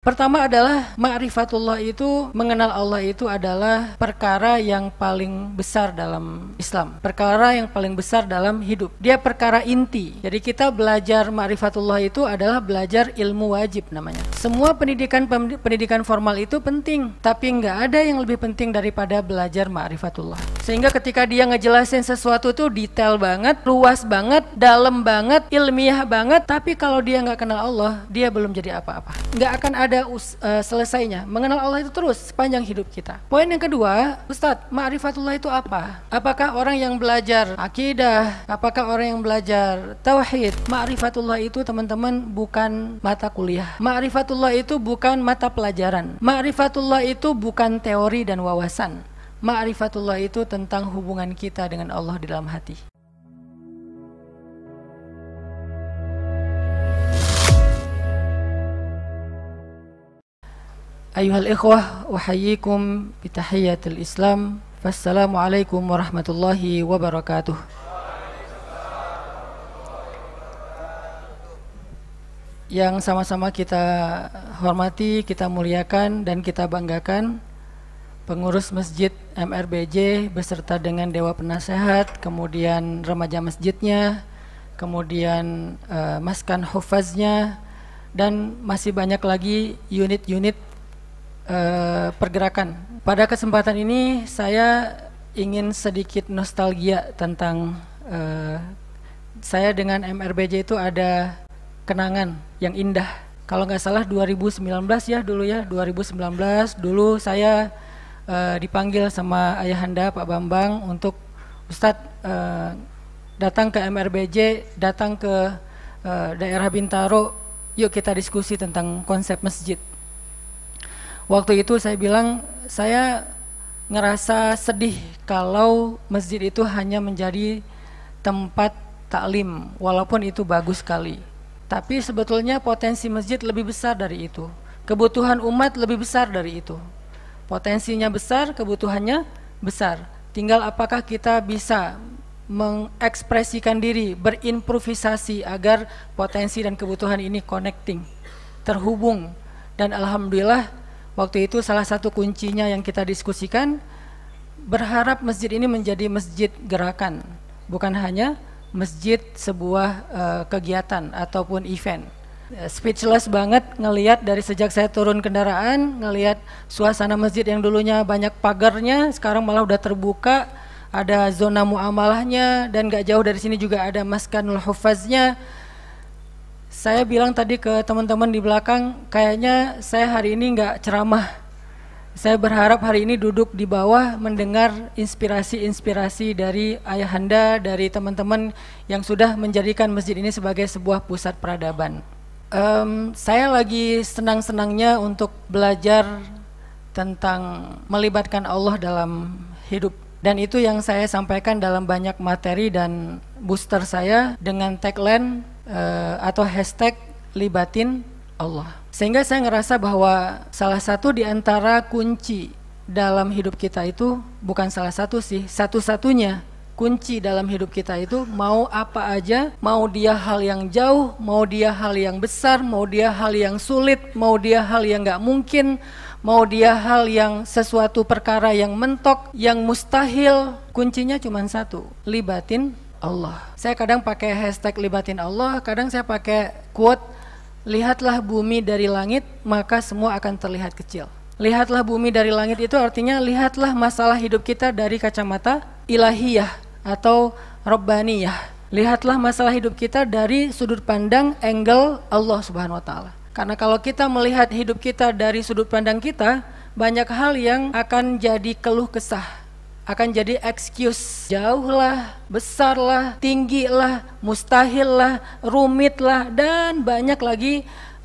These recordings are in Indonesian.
Pertama adalah ma'rifatullah itu, mengenal Allah itu adalah perkara yang paling besar dalam Islam, perkara yang paling besar dalam hidup. Dia perkara inti. Jadi kita belajar ma'rifatullah itu adalah belajar ilmu wajib namanya. Semua pendidikan formal itu penting, tapi nggak ada yang lebih penting daripada belajar ma'rifatullah. Sehingga ketika dia ngejelasin sesuatu itu detail banget, luas banget, dalam banget, ilmiah banget, tapi kalau dia nggak kenal Allah, dia belum jadi apa-apa. Nggak akan ada selesainya. Mengenal Allah itu terus sepanjang hidup kita. Poin yang kedua, Ustadz, ma'rifatullah itu apa? Apakah orang yang belajar akidah? Apakah orang yang belajar tauhid? Ma'rifatullah itu teman-teman bukan mata kuliah. Ma'rifatullah itu bukan mata pelajaran. Ma'rifatullah itu bukan teori dan wawasan. Ma'rifatullah itu tentang hubungan kita dengan Allah di dalam hati. Ayuhal ikhwah, uhayyikum bitahiyyatil Islam. Wassalamualaikum warahmatullahi wabarakatuh. Yang sama-sama kita hormati, kita muliakan dan kita banggakan pengurus Masjid MRBJ beserta dengan Dewa Penasehat, kemudian remaja masjidnya, kemudian maskan hufaznya, dan masih banyak lagi unit-unit pergerakan. Pada kesempatan ini saya ingin sedikit nostalgia tentang saya dengan MRBJ itu ada kenangan yang indah. Kalau nggak salah 2019 ya dulu ya, 2019 dulu saya dipanggil sama ayahanda Pak Bambang untuk Ustadz datang ke MRBJ, datang ke daerah Bintaro, yuk kita diskusi tentang konsep masjid. Waktu itu saya bilang, saya ngerasa sedih kalau masjid itu hanya menjadi tempat taklim, walaupun itu bagus sekali. Tapi sebetulnya potensi masjid lebih besar dari itu. Kebutuhan umat lebih besar dari itu. Potensinya besar, kebutuhannya besar. Tinggal apakah kita bisa mengekspresikan diri, berimprovisasi agar potensi dan kebutuhan ini connecting, terhubung. Dan alhamdulillah, waktu itu salah satu kuncinya yang kita diskusikan, berharap masjid ini menjadi masjid gerakan, bukan hanya masjid sebuah kegiatan ataupun event. Speechless banget ngelihat dari sejak saya turun kendaraan, ngelihat suasana masjid yang dulunya banyak pagarnya, sekarang malah udah terbuka, ada zona muamalahnya, dan gak jauh dari sini juga ada maskanul hufaznya. Saya bilang tadi ke teman-teman di belakang, kayaknya saya hari ini nggak ceramah. Saya berharap hari ini duduk di bawah mendengar inspirasi-inspirasi dari ayahanda, dari teman-teman yang sudah menjadikan masjid ini sebagai sebuah pusat peradaban. Saya lagi senang-senangnya untuk belajar tentang melibatkan Allah dalam hidup. Dan itu yang saya sampaikan dalam banyak materi dan booster saya dengan tagline atau hashtag libatin Allah. Sehingga saya ngerasa bahwa salah satu di antara kunci dalam hidup kita itu, bukan salah satu sih, satu-satunya kunci dalam hidup kita itu, mau apa aja, mau dia hal yang jauh, mau dia hal yang besar, mau dia hal yang sulit, mau dia hal yang gak mungkin, mau dia hal yang sesuatu perkara yang mentok, yang mustahil, kuncinya cuma satu, libatin Allah. Saya kadang pakai hashtag libatin Allah, kadang saya pakai quote, lihatlah bumi dari langit maka semua akan terlihat kecil. Lihatlah bumi dari langit itu artinya lihatlah masalah hidup kita dari kacamata ilahiyah atau rabbaniyah. Lihatlah masalah hidup kita dari sudut pandang angle Allah Subhanahu wa taala. Karena kalau kita melihat hidup kita dari sudut pandang kita, banyak hal yang akan jadi keluh kesah, akan jadi excuse, jauhlah, besarlah, tinggilah, mustahillah, rumitlah, dan banyak lagi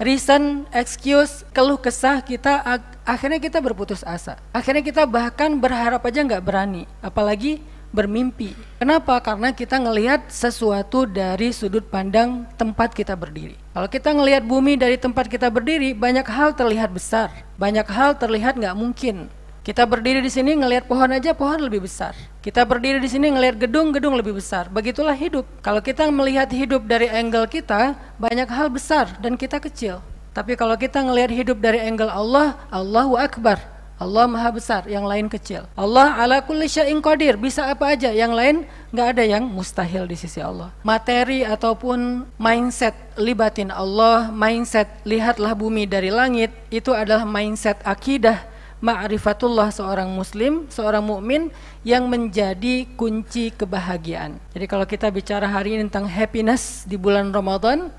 reason, excuse, keluh kesah kita. Akhirnya kita berputus asa, akhirnya kita bahkan berharap aja nggak berani, apalagi bermimpi. Kenapa? Karena kita ngelihat sesuatu dari sudut pandang tempat kita berdiri. Kalau kita ngelihat bumi dari tempat kita berdiri, banyak hal terlihat besar, banyak hal terlihat nggak mungkin. Kita berdiri di sini ngelihat pohon aja, pohon lebih besar. Kita berdiri di sini ngelihat gedung, gedung lebih besar. Begitulah hidup. Kalau kita melihat hidup dari angle kita, banyak hal besar dan kita kecil. Tapi kalau kita ngelihat hidup dari angle Allah, Allahu Akbar, Allah Maha Besar, yang lain kecil. Allah ala kulli syai'in qadir, bisa apa aja, yang lain nggak ada yang mustahil di sisi Allah. Materi ataupun mindset, libatin Allah, mindset lihatlah bumi dari langit, itu adalah mindset akidah ma'rifatullah seorang muslim, seorang mukmin yang menjadi kunci kebahagiaan. Jadi kalau kita bicara hari ini tentang happiness di bulan Ramadan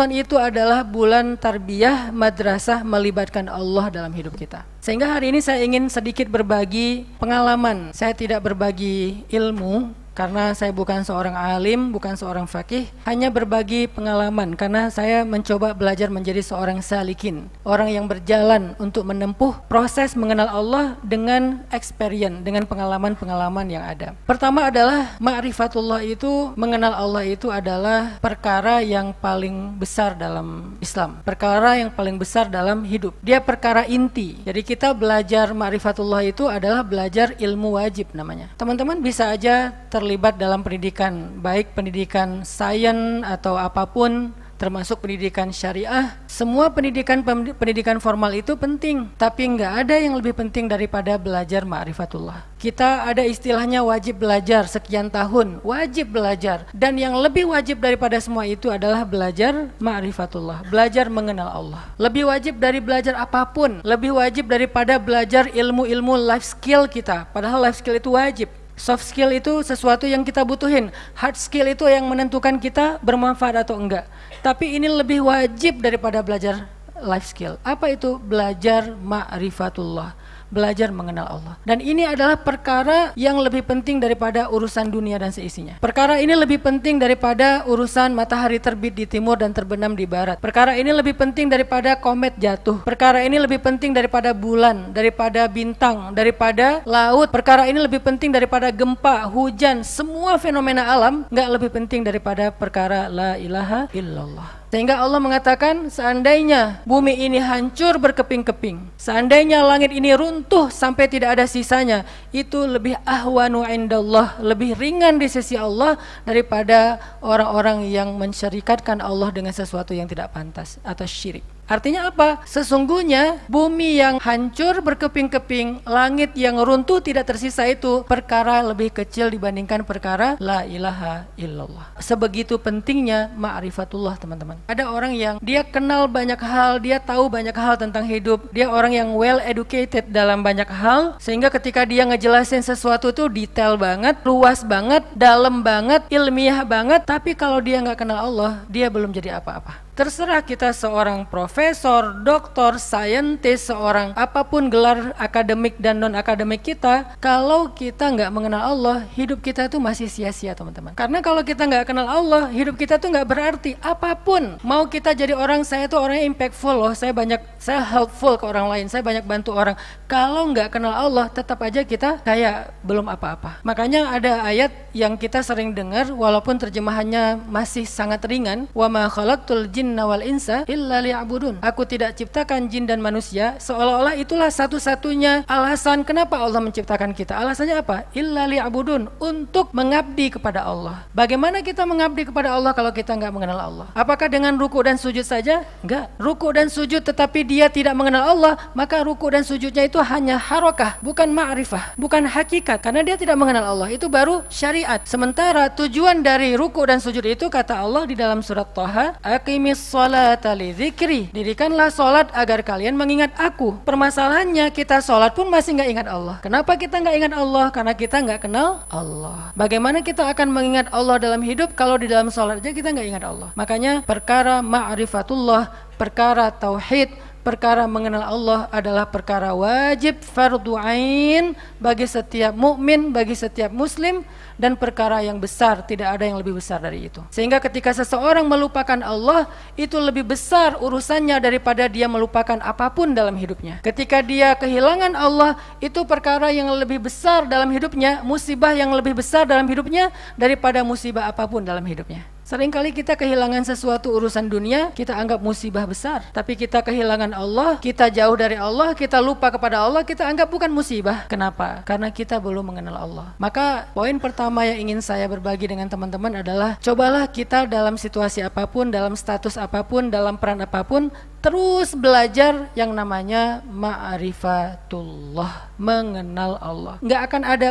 itu adalah bulan tarbiyah madrasah melibatkan Allah dalam hidup kita. Sehingga hari ini saya ingin sedikit berbagi pengalaman. Saya tidak berbagi ilmu, karena saya bukan seorang alim, bukan seorang fakih, hanya berbagi pengalaman karena saya mencoba belajar menjadi seorang salikin, orang yang berjalan untuk menempuh proses mengenal Allah dengan experience, dengan pengalaman-pengalaman yang ada. Pertama adalah ma'rifatullah itu, mengenal Allah itu adalah perkara yang paling besar dalam Islam, perkara yang paling besar dalam hidup. Dia perkara inti. Jadi kita belajar ma'rifatullah itu adalah belajar ilmu wajib namanya. Teman-teman bisa aja terlibat dalam pendidikan, baik pendidikan sains atau apapun, termasuk pendidikan syariah. Semua pendidikan formal itu penting, tapi nggak ada yang lebih penting daripada belajar ma'rifatullah. Kita ada istilahnya wajib belajar sekian tahun, wajib belajar. Dan yang lebih wajib daripada semua itu adalah belajar ma'rifatullah, belajar mengenal Allah. Lebih wajib dari belajar apapun, lebih wajib daripada belajar ilmu-ilmu life skill kita. Padahal life skill itu wajib. Soft skill itu sesuatu yang kita butuhin. Hard skill itu yang menentukan kita bermanfaat atau enggak. Tapi ini lebih wajib daripada belajar life skill. Apa itu? Belajar ma'rifatullah, belajar mengenal Allah. Dan ini adalah perkara yang lebih penting daripada urusan dunia dan seisinya. Perkara ini lebih penting daripada urusan matahari terbit di timur dan terbenam di barat. Perkara ini lebih penting daripada komet jatuh. Perkara ini lebih penting daripada bulan, daripada bintang, daripada laut. Perkara ini lebih penting daripada gempa, hujan, semua fenomena alam nggak lebih penting daripada perkara la ilaha illallah. Sehingga Allah mengatakan, seandainya bumi ini hancur berkeping-keping, seandainya langit ini runtuh sampai tidak ada sisanya, itu lebih ahwanu indallah, lebih ringan di sisi Allah daripada orang-orang yang mensyarikatkan Allah dengan sesuatu yang tidak pantas atau syirik. Artinya apa? Sesungguhnya bumi yang hancur berkeping-keping, langit yang runtuh tidak tersisa itu perkara lebih kecil dibandingkan perkara la ilaha illallah. Sebegitu pentingnya ma'rifatullah, teman-teman. Ada orang yang dia kenal banyak hal, dia tahu banyak hal tentang hidup, dia orang yang well educated dalam banyak hal, sehingga ketika dia ngejelasin sesuatu itu detail banget, luas banget, dalam banget, ilmiah banget, tapi kalau dia nggak kenal Allah, dia belum jadi apa-apa. Terserah kita seorang profesor, doktor, saintis, seorang apapun gelar akademik dan non-akademik kita, kalau kita nggak mengenal Allah, hidup kita itu masih sia-sia, teman-teman. Karena kalau kita nggak kenal Allah, hidup kita tuh nggak berarti apapun. Mau kita jadi orang, saya tuh orangnya impactful loh, saya helpful ke orang lain, saya banyak bantu orang. Kalau nggak kenal Allah, tetap aja kita kayak belum apa-apa. Makanya ada ayat yang kita sering dengar, walaupun terjemahannya masih sangat ringan, wa ma khalaqtul jinna wal insa illa liya'budun. Aku tidak ciptakan jin dan manusia, seolah-olah itulah satu-satunya alasan kenapa Allah menciptakan kita. Alasannya apa? Illa liya'budun, untuk mengabdi kepada Allah. Bagaimana kita mengabdi kepada Allah kalau kita nggak mengenal Allah? Apakah dengan ruku dan sujud saja? Enggak. Ruku dan sujud tetapi dia tidak mengenal Allah, maka ruku dan sujudnya itu hanya harokah, bukan ma'rifah, bukan hakikat, karena dia tidak mengenal Allah. Itu baru syariat. Sementara tujuan dari ruku dan sujud itu, kata Allah di dalam surat Thaha, aqimis sholata li dzikri, dirikanlah sholat agar kalian mengingat aku. Permasalahannya kita sholat pun masih nggak ingat Allah. Kenapa kita nggak ingat Allah? Karena kita nggak kenal Allah. Bagaimana kita akan mengingat Allah dalam hidup kalau di dalam sholat aja kita nggak ingat Allah? Makanya perkara ma'rifatullah, perkara tauhid, perkara mengenal Allah adalah perkara wajib, fardu ain bagi setiap mukmin, bagi setiap muslim, dan perkara yang besar, tidak ada yang lebih besar dari itu. Sehingga ketika seseorang melupakan Allah, itu lebih besar urusannya daripada dia melupakan apapun dalam hidupnya. Ketika dia kehilangan Allah, itu perkara yang lebih besar dalam hidupnya, musibah yang lebih besar dalam hidupnya daripada musibah apapun dalam hidupnya. Seringkali kita kehilangan sesuatu urusan dunia, kita anggap musibah besar. Tapi kita kehilangan Allah, kita jauh dari Allah, kita lupa kepada Allah, kita anggap bukan musibah. Kenapa? Karena kita belum mengenal Allah. Maka poin pertama yang ingin saya berbagi dengan teman-teman adalah, cobalah kita dalam situasi apapun, dalam status apapun, dalam peran apapun, terus belajar yang namanya ma'rifatullah, mengenal Allah. Nggak akan ada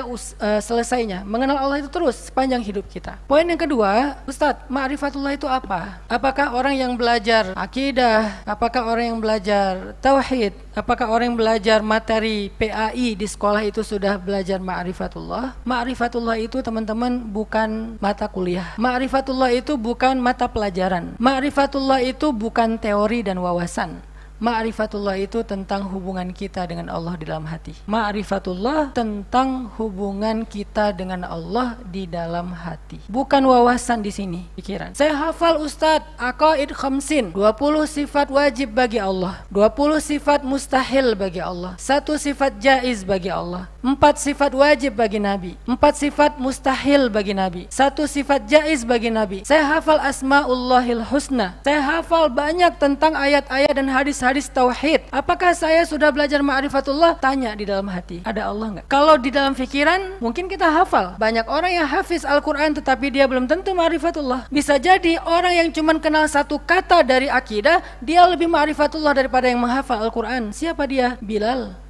selesainya. Mengenal Allah itu terus sepanjang hidup kita. Poin yang kedua, Ustadz, ma'rifatullah itu apa? Apakah orang yang belajar akidah? Apakah orang yang belajar tauhid? Apakah orang yang belajar materi PAI di sekolah itu sudah belajar ma'rifatullah? Ma'rifatullah itu, teman-teman, bukan mata kuliah. Ma'rifatullah itu bukan mata pelajaran. Ma'rifatullah itu bukan teori dan wawasan. Ma'rifatullah itu tentang hubungan kita dengan Allah di dalam hati. Ma'rifatullah tentang hubungan kita dengan Allah di dalam hati. Bukan wawasan di sini, pikiran. Saya hafal Ustadz, aqaid khamsin, 20 sifat wajib bagi Allah, 20 sifat mustahil bagi Allah, 1 sifat jaiz bagi Allah, 4 sifat wajib bagi Nabi, 4 sifat mustahil bagi Nabi, 1 sifat jaiz bagi Nabi. Saya hafal asmaullahil husna. Saya hafal banyak tentang ayat-ayat dan hadis tauhid. Apakah saya sudah belajar ma'rifatullah? Tanya di dalam hati, ada Allah nggak? Kalau di dalam pikiran, mungkin kita hafal. Banyak orang yang hafiz Al-Quran tetapi dia belum tentu ma'rifatullah. Bisa jadi orang yang cuma kenal 1 kata dari akidah, dia lebih ma'rifatullah daripada yang menghafal Al-Quran. Siapa dia? Bilal.